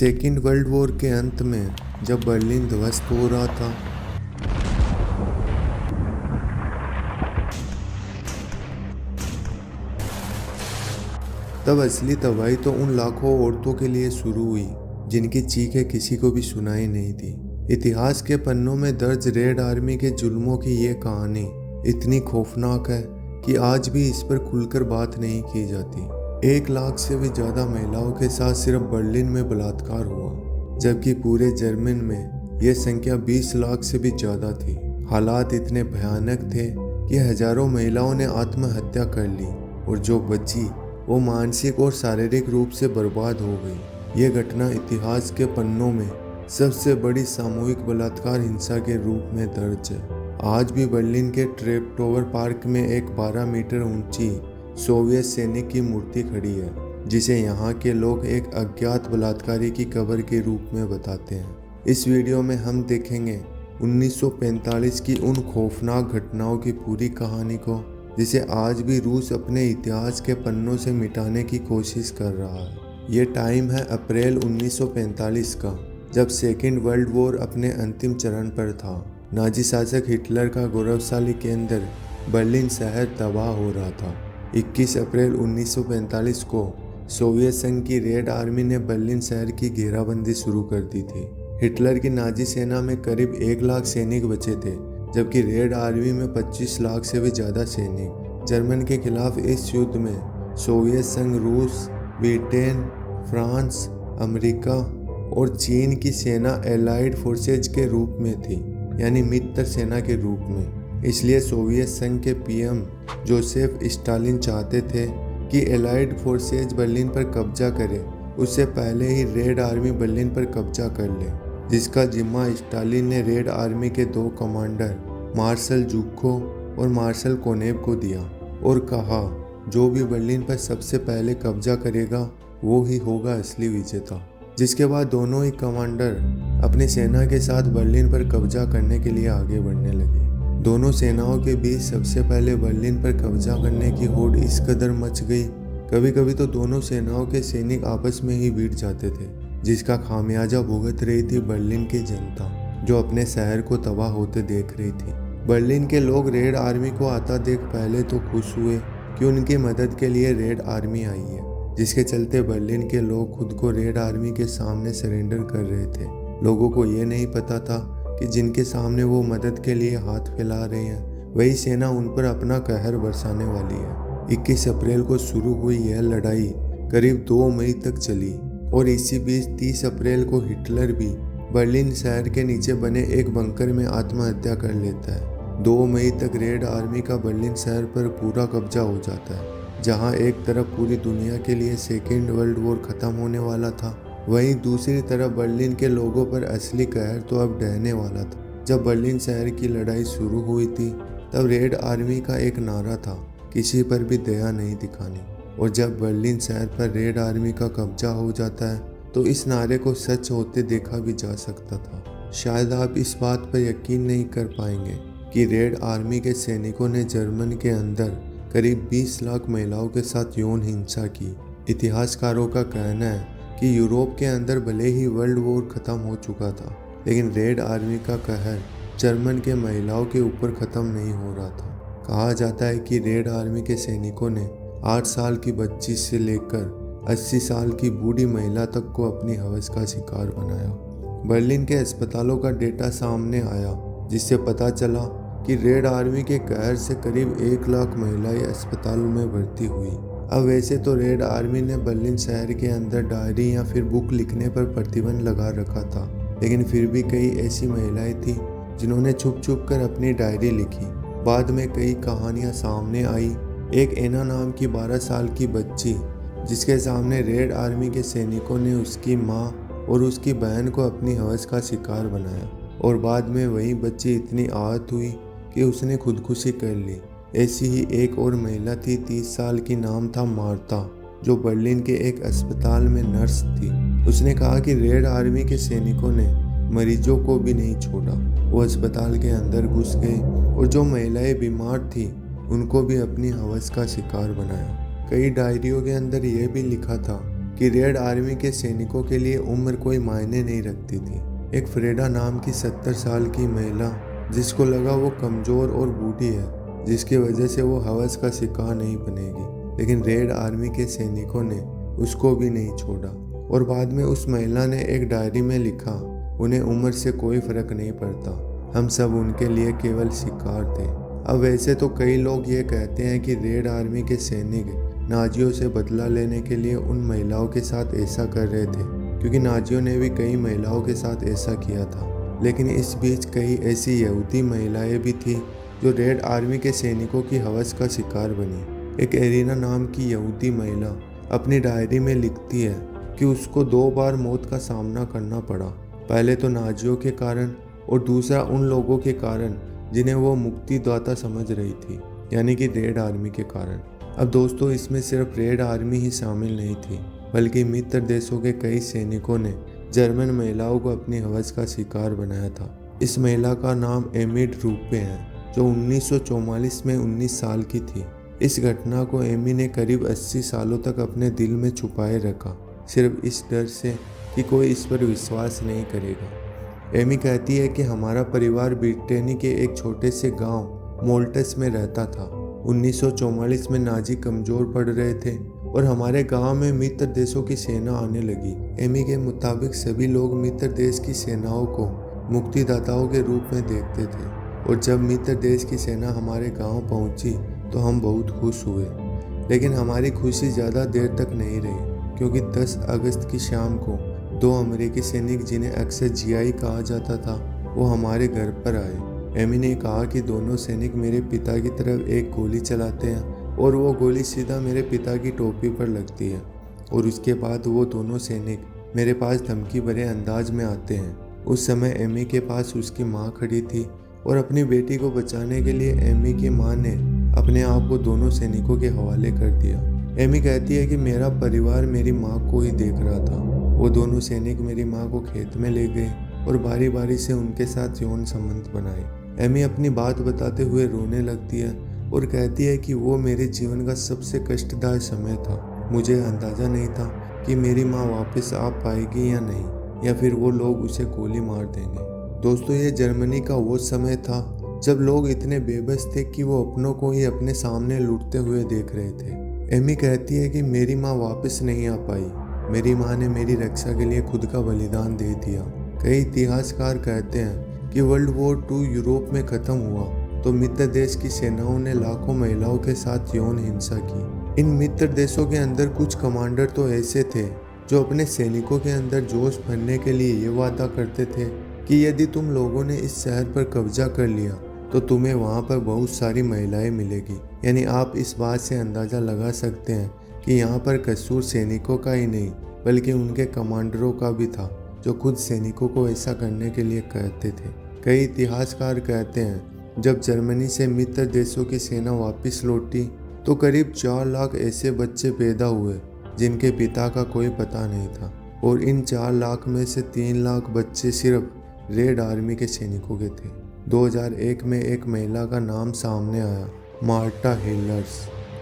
Second world war के अंत में जब बर्लिन ध्वस्त हो रहा था, तब असली तबाही तो उन लाखों औरतों के लिए शुरू हुई जिनकी चीखें किसी को भी सुनाई नहीं दी। इतिहास के पन्नों में दर्ज रेड आर्मी के जुल्मों की ये कहानी इतनी खौफनाक है कि आज भी इस पर खुलकर बात नहीं की जाती। 1 लाख से भी ज़्यादा महिलाओं के साथ सिर्फ बर्लिन में बलात्कार हुआ, जबकि पूरे जर्मन में यह संख्या 20 लाख से भी ज़्यादा थी। हालात इतने भयानक थे कि हजारों महिलाओं ने आत्महत्या कर ली और जो बची वो मानसिक और शारीरिक रूप से बर्बाद हो गई। ये घटना इतिहास के पन्नों में सबसे बड़ी सामूहिक बलात्कार हिंसा के रूप में दर्ज है। आज भी बर्लिन के ट्रेपटोवर पार्क में एक 12 मीटर ऊंची सोवियत सैनिक की मूर्ति खड़ी है, जिसे यहाँ के लोग एक अज्ञात बलात्कारी की कब्र के रूप में बताते हैं। इस वीडियो में हम देखेंगे 1945 की उन खौफनाक घटनाओं की पूरी कहानी को, जिसे आज भी रूस अपने इतिहास के पन्नों से मिटाने की कोशिश कर रहा है। ये टाइम है अप्रैल 1945 का, जब सेकेंड वर्ल्ड वॉर अपने अंतिम चरण पर था। नाजी शासक हिटलर का गौरवशाली केंद्र बर्लिन शहर तबाह हो रहा था। 21 अप्रैल 1945 को सोवियत संघ की रेड आर्मी ने बर्लिन शहर की घेराबंदी शुरू कर दी थी। हिटलर की नाजी सेना में करीब 1 लाख सैनिक बचे थे, जबकि रेड आर्मी में 25 लाख से भी ज़्यादा सैनिक। जर्मन के खिलाफ इस युद्ध में सोवियत संघ, रूस, ब्रिटेन, फ्रांस, अमेरिका और चीन की सेना एलाइड फोर्सेज के रूप में थी, यानी मित्र सेना के रूप में। इसलिए सोवियत संघ के पीएम जोसेफ स्टालिन चाहते थे कि एलाइड फोर्सेज बर्लिन पर कब्जा करे, उससे पहले ही रेड आर्मी बर्लिन पर कब्जा कर ले, जिसका जिम्मा स्टालिन ने रेड आर्मी के 2 कमांडर मार्शल जूखो और मार्शल कोनेव को दिया और कहा, जो भी बर्लिन पर सबसे पहले कब्जा करेगा वो ही होगा असली विजेता। जिसके बाद दोनों ही कमांडर अपनी सेना के साथ बर्लिन पर कब्जा करने के लिए आगे बढ़ने लगे। दोनों सेनाओं के बीच सबसे पहले बर्लिन पर कब्जा करने की होड़ इस कदर मच गई, कभी कभी तो दोनों सेनाओं के सैनिक आपस में ही भिड़ जाते थे, जिसका खामियाजा भुगत रही थी बर्लिन की जनता, जो अपने शहर को तबाह होते देख रही थी। बर्लिन के लोग रेड आर्मी को आता देख पहले तो खुश हुए कि उनकी मदद के लिए रेड आर्मी आई है, जिसके चलते बर्लिन के लोग खुद को रेड आर्मी के सामने सरेंडर कर रहे थे। लोगों को ये नहीं पता था कि जिनके सामने वो मदद के लिए हाथ फैला रहे हैं, वही सेना उन पर अपना कहर बरसाने वाली है। 21 अप्रैल को शुरू हुई यह लड़ाई करीब 2 मई तक चली और इसी बीच 30 अप्रैल को हिटलर भी बर्लिन शहर के नीचे बने एक बंकर में आत्महत्या कर लेता है। 2 मई तक रेड आर्मी का बर्लिन शहर पर पूरा कब्जा हो जाता है। जहां एक तरफ पूरी दुनिया के लिए सेकेंड वर्ल्ड वॉर खत्म होने वाला था, वहीं दूसरी तरफ बर्लिन के लोगों पर असली कहर तो अब ढहने वाला था। जब बर्लिन शहर की लड़ाई शुरू हुई थी, तब रेड आर्मी का एक नारा था, किसी पर भी दया नहीं दिखानी। और जब बर्लिन शहर पर रेड आर्मी का कब्जा हो जाता है, तो इस नारे को सच होते देखा भी जा सकता था। शायद आप इस बात पर यकीन नहीं कर पाएंगे कि रेड आर्मी के सैनिकों ने जर्मन के अंदर करीब 20 लाख महिलाओं के साथ यौन हिंसा की। इतिहासकारों का कहना है कि यूरोप के अंदर भले ही वर्ल्ड वॉर खत्म हो चुका था, लेकिन रेड आर्मी का कहर जर्मन के महिलाओं के ऊपर खत्म नहीं हो रहा था। कहा जाता है कि रेड आर्मी के सैनिकों ने 8 साल की बच्ची से लेकर 80 साल की बूढ़ी महिला तक को अपनी हवस का शिकार बनाया। बर्लिन के अस्पतालों का डेटा सामने आया, जिससे पता चला कि रेड आर्मी के कहर से करीब 1 लाख महिलाएं अस्पतालों में भर्ती हुई। अब वैसे तो रेड आर्मी ने बर्लिन शहर के अंदर डायरी या फिर बुक लिखने पर प्रतिबंध लगा रखा था, लेकिन फिर भी कई ऐसी महिलाएं थी जिन्होंने छुप छुप कर अपनी डायरी लिखी। बाद में कई कहानियां सामने आई। एक एना नाम की 12 साल की बच्ची, जिसके सामने रेड आर्मी के सैनिकों ने उसकी माँ और उसकी बहन को अपनी हवस का शिकार बनाया, और बाद में वही बच्ची इतनी आहत हुई कि उसने खुदकुशी कर ली। ऐसी ही एक और महिला थी, 30 साल की, नाम था मार्ता, जो बर्लिन के एक अस्पताल में नर्स थी। उसने कहा कि रेड आर्मी के सैनिकों ने मरीजों को भी नहीं छोड़ा। वो अस्पताल के अंदर घुस गए और जो महिलाएं बीमार थी उनको भी अपनी हवस का शिकार बनाया। कई डायरियों के अंदर यह भी लिखा था कि रेड आर्मी के सैनिकों के लिए उम्र कोई मायने नहीं रखती थी। एक फ्रेडा नाम की 70 साल की महिला, जिसको लगा वो कमज़ोर और बूढ़ी है, जिसकी वजह से वो हवस का शिकार नहीं बनेगी, लेकिन रेड आर्मी के सैनिकों ने उसको भी नहीं छोड़ा। और बाद में उस महिला ने एक डायरी में लिखा, उन्हें उम्र से कोई फ़र्क नहीं पड़ता, हम सब उनके लिए केवल शिकार थे। अब वैसे तो कई लोग ये कहते हैं कि रेड आर्मी के सैनिक नाजियों से बदला लेने के लिए उन महिलाओं के साथ ऐसा कर रहे थे, क्योंकि नाजियों ने भी कई महिलाओं के साथ ऐसा किया था। लेकिन इस बीच कई ऐसी यहूदी महिलाएं भी थीं जो रेड आर्मी के सैनिकों की हवस का शिकार बनी। एक एरिना नाम की यहूदी महिला अपनी डायरी में लिखती है कि उसको 2 बार मौत का सामना करना पड़ा, पहले तो नाजियों के कारण और दूसरा उन लोगों के कारण जिन्हें वो मुक्तिदाता समझ रही थी, यानी कि रेड आर्मी के कारण। अब दोस्तों, इसमें सिर्फ रेड आर्मी ही शामिल नहीं थी, बल्कि मित्र देशों के कई सैनिकों ने जर्मन महिलाओं को अपनी हवस का शिकार बनाया था। इस महिला का नाम एमी ड्रूपे है, जो 1944 में 19 साल की थी। इस घटना को एमी ने करीब 80 सालों तक अपने दिल में छुपाए रखा, सिर्फ इस डर से कि कोई इस पर विश्वास नहीं करेगा। एमी कहती है कि हमारा परिवार ब्रिटेनी के एक छोटे से गांव मोल्टस में रहता था। 1944 में नाजी कमज़ोर पड़ रहे थे और हमारे गांव में मित्र देशों की सेना आने लगी। एमी के मुताबिक सभी लोग मित्र देश की सेनाओं को मुक्तिदाताओं के रूप में देखते थे, और जब मित्र देश की सेना हमारे गांव पहुंची तो हम बहुत खुश हुए। लेकिन हमारी खुशी ज़्यादा देर तक नहीं रही, क्योंकि 10 अगस्त की शाम को 2 अमेरिकी सैनिक, जिन्हें अक्सर जीआई कहा जाता था, वो हमारे घर पर आए। एमी ने कहा कि दोनों सैनिक मेरे पिता की तरफ एक गोली चलाते हैं और वो गोली सीधा मेरे पिता की टोपी पर लगती है, और उसके बाद वो दोनों सैनिक मेरे पास धमकी भरे अंदाज में आते हैं। उस समय एमी के पास उसकी माँ खड़ी थी, और अपनी बेटी को बचाने के लिए एमी की माँ ने अपने आप को दोनों सैनिकों के हवाले कर दिया। एमी कहती है कि मेरा परिवार मेरी माँ को ही देख रहा था। वो दोनों सैनिक मेरी माँ को खेत में ले गए और बारी बारी से उनके साथ यौन संबंध बनाए। एमी अपनी बात बताते हुए रोने लगती है और कहती है कि वो मेरे जीवन का सबसे कष्टदायक समय था। मुझे अंदाज़ा नहीं था कि मेरी माँ वापस आ पाएगी या नहीं, या फिर वो लोग उसे गोली मार देंगे। दोस्तों, ये जर्मनी का वो समय था जब लोग इतने बेबस थे कि वो अपनों को ही अपने सामने लूटते हुए देख रहे थे। एमी कहती है कि मेरी माँ वापस नहीं आ पाई। मेरी माँ ने मेरी रक्षा के लिए खुद का बलिदान दे दिया। कई इतिहासकार कहते हैं कि वर्ल्ड वॉर 2 यूरोप में ख़त्म हुआ तो मित्र देश की सेनाओं ने लाखों महिलाओं के साथ यौन हिंसा की। इन मित्र देशों के अंदर कुछ कमांडर तो ऐसे थे जो अपने सैनिकों के अंदर जोश भरने के लिए ये वादा करते थे कि यदि तुम लोगों ने इस शहर पर कब्जा कर लिया तो तुम्हें वहाँ पर बहुत सारी महिलाएं मिलेगी। यानी आप इस बात से अंदाज़ा लगा सकते हैं कि यहाँ पर कसूर सैनिकों का ही नहीं बल्कि उनके कमांडरों का भी था, जो खुद सैनिकों को ऐसा करने के लिए कहते थे। कई इतिहासकार कहते हैं जब जर्मनी से मित्र देशों की सेना वापस लौटी तो करीब 4 लाख ऐसे बच्चे पैदा हुए जिनके पिता का कोई पता नहीं था, और इन 4 लाख में से 3 लाख बच्चे सिर्फ रेड आर्मी के सैनिकों के थे। 2001 में एक महिला का नाम सामने आया, मार्टा हिलर्स।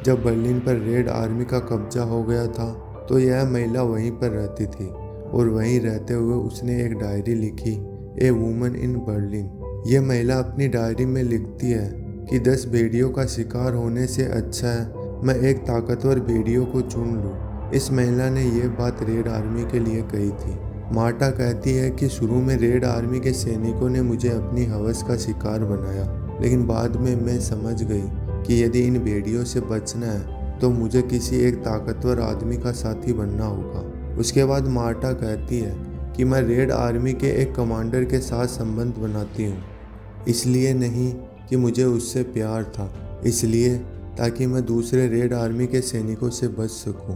जब बर्लिन पर रेड आर्मी का कब्जा हो गया था तो यह महिला वहीं पर रहती थी, और वहीं रहते हुए उसने एक डायरी लिखी, ए वुमन इन बर्लिन। यह महिला अपनी डायरी में लिखती है कि 10 भेड़ियों का शिकार होने से अच्छा है मैं एक ताकतवर भेड़ियों को चुन लूँ। इस महिला ने यह बात रेड आर्मी के लिए कही थी। मार्टा कहती है कि शुरू में रेड आर्मी के सैनिकों ने मुझे अपनी हवस का शिकार बनाया, लेकिन बाद में मैं समझ गई कि यदि इन भेड़ियों से बचना है तो मुझे किसी एक ताकतवर आदमी का साथी बनना होगा। उसके बाद मार्टा कहती है कि मैं रेड आर्मी के एक कमांडर के साथ संबंध बनाती हूँ, इसलिए नहीं कि मुझे उससे प्यार था, इसलिए ताकि मैं दूसरे रेड आर्मी के सैनिकों से बच सकूं।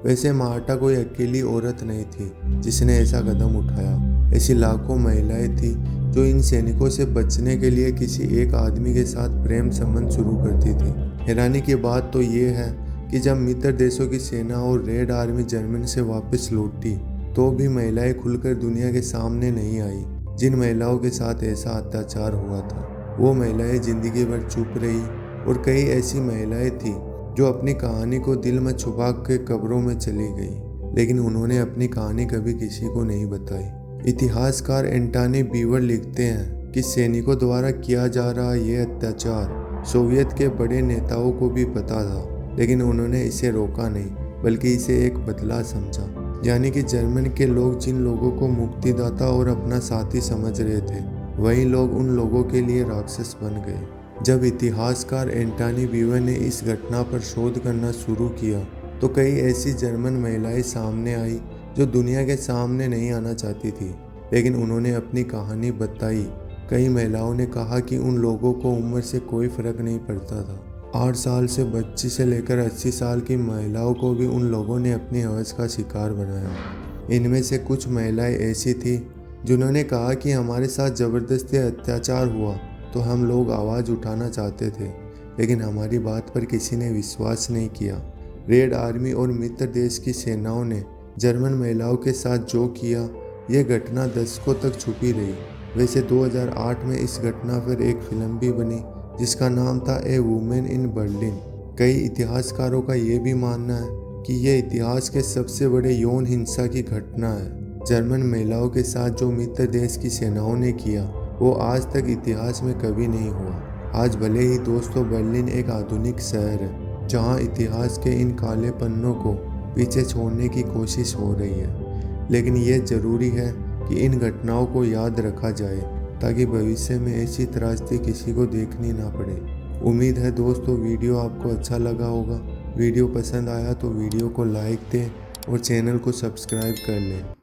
वैसे मार्टा कोई अकेली औरत नहीं थी जिसने ऐसा कदम उठाया। ऐसी लाखों महिलाएं थी जो इन सैनिकों से बचने के लिए किसी एक आदमी के साथ प्रेम संबंध शुरू करती थी। हैरानी की बात तो ये है कि जब मित्र देशों की सेना और रेड आर्मी जर्मनी से वापस लौटी तो भी महिलाएं खुलकर दुनिया के सामने नहीं आई। जिन महिलाओं के साथ ऐसा अत्याचार हुआ था वो महिलाएं जिंदगी भर चुप रही, और कई ऐसी महिलाएं थी जो अपनी कहानी को दिल में छुपा के कब्रों में चली गई। लेकिन उन्होंने अपनी कहानी कभी किसी को नहीं बताई। इतिहासकार एंटनी बीवर लिखते हैं कि सैनिकों द्वारा किया जा रहा यह अत्याचार सोवियत के बड़े नेताओं को भी पता था, लेकिन उन्होंने इसे रोका नहीं बल्कि इसे एक बदला समझा। यानी कि जर्मन के लोग जिन लोगों को मुक्तिदाता और अपना साथी समझ रहे थे, वही लोग उन लोगों के लिए राक्षस बन गए। जब इतिहासकार एंटनी बीवर ने इस घटना पर शोध करना शुरू किया तो कई ऐसी जर्मन महिलाएं सामने आई जो दुनिया के सामने नहीं आना चाहती थी, लेकिन उन्होंने अपनी कहानी बताई। कई महिलाओं ने कहा कि उन लोगों को उम्र से कोई फर्क नहीं पड़ता था। 8 साल से बच्ची से लेकर 80 साल की महिलाओं को भी उन लोगों ने अपनी हवस का शिकार बनाया। इनमें से कुछ महिलाएं ऐसी थी जिन्होंने कहा कि हमारे साथ ज़बरदस्ती अत्याचार हुआ तो हम लोग आवाज़ उठाना चाहते थे, लेकिन हमारी बात पर किसी ने विश्वास नहीं किया। रेड आर्मी और मित्र देश की सेनाओं ने जर्मन महिलाओं के साथ जो किया, यह घटना दशकों तक छुपी रही। वैसे 2008 में इस घटना पर एक फिल्म भी बनी जिसका नाम था ए वुमेन इन बर्लिन। कई इतिहासकारों का ये भी मानना है कि यह इतिहास के सबसे बड़े यौन हिंसा की घटना है। जर्मन महिलाओं के साथ जो मित्र देश की सेनाओं ने किया वो आज तक इतिहास में कभी नहीं हुआ। आज भले ही दोस्तों बर्लिन एक आधुनिक शहर है जहां इतिहास के इन काले पन्नों को पीछे छोड़ने की कोशिश हो रही है, लेकिन यह ज़रूरी है कि इन घटनाओं को याद रखा जाए ताकि भविष्य में ऐसी त्रासदी किसी को देखनी ना पड़े। उम्मीद है दोस्तों वीडियो आपको अच्छा लगा होगा। वीडियो पसंद आया तो वीडियो को लाइक दें और चैनल को सब्सक्राइब कर लें।